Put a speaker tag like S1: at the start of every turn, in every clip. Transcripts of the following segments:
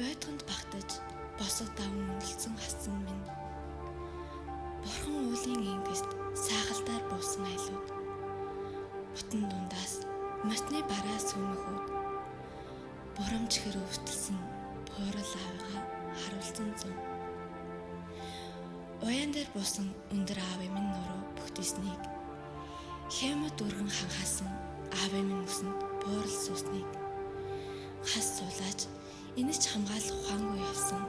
S1: бойтгонд багтаж босог даван үнэлсэн хасан минь. Бурхан уулын энгист сайхалдаар буусан айлууд. Бутан дундаас мотны бараа сүмэхүүд. Бурамч хэр өвтөлсөн буурал аавыгаа харуулсан зам. Уян дээр буусан өндөр аавын минь нуруу бүхтэйснийг. Хямд үргэн ханхаасан аавын минь үсэнд буурал суусныг. Хас суулаач энэч хамгаалах ухаангүй явсан.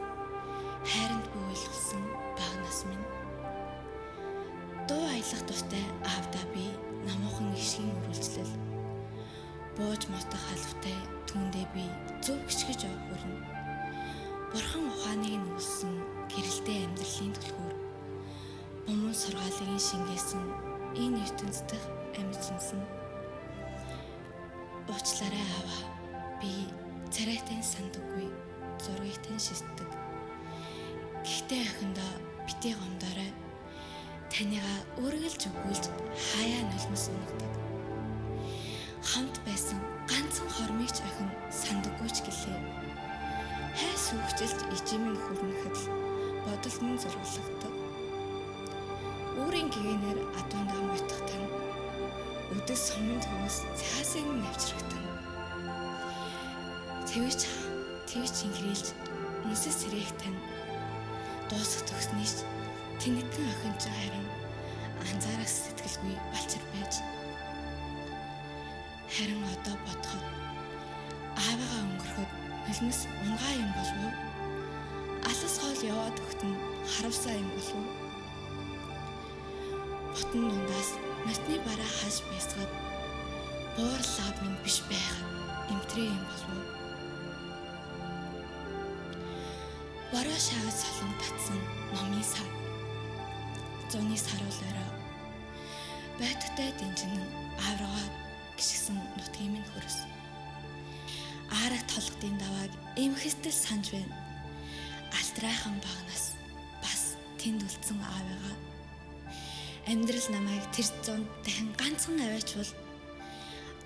S1: Хайрандгүй ойлгосон баг нас минь. Дуу аялах дуртай аавдаа би намуухан ишгийн үргэлжлэл. Бууж мотох халвтай түүндээ би зөв гიშгэж явах хүрнэ. Бурхан ухааныг нь өгсөн гэрэлтэй амьдралын түлхүүр. Бомон сургаалын шингээсэн энэ ертөнцийн дэх амьд сүнсэн. Уучлаарай ааваа. Би царайтай сандаггүй, зургийтай шистдэг. Гэхдээ охиндоо битгий гомдоорой. Танийгаа үргэлж өгүүлж хаяа нулимс унагдаг. Хамт байсан ганцхан хормогч охин сандаггүйч гэлээ. Хай сүгчэлж ижимэн хүрнэхэд л бодол минь зурглагдаг. Өөрийн гэгээнээр адуундаа мутах тань. Өдөөс сумын төвөөс цаасыг навчрагтана. Твич инхрийлж үнсэс сэрэх тань. Дуусах төгснөж тэнэгхэн охин ч харин анзаарах сэтгэлгүй балчир байж. Харин одоо бодоход аавыгаа өнгөрөхөд нулимс унгаа юм болов уу? Алас хоол яваад өгтөн харавсаа юм болов уу? Бутан дундаас мотны бараа хааж байсгаад буурал аав минь биш байгаад эмтрээ юм болов уу? Бороо шаагад солон татсан номын сар. Зуны саруулаараа байтгатай дэнжинэн аавраа гიშгсэн нутгийн минь хөрөс. Аарах толгодын давааг эмхэстэл санж байна. Алтрайхан багнаас бас тэнд үлдсэн аавыгаа. Амьдрал намайг тэр зунд дахин ганцхан аваачвал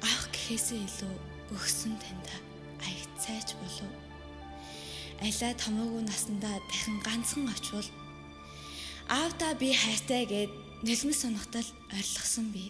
S1: авах гэхээсээ илүү өгсөн танд аягцайч болов. Алаа томоогүй насандаа дахин ганцхан очвол аавдаа би хайртай гэд нулимс сонохтол орилгосон би.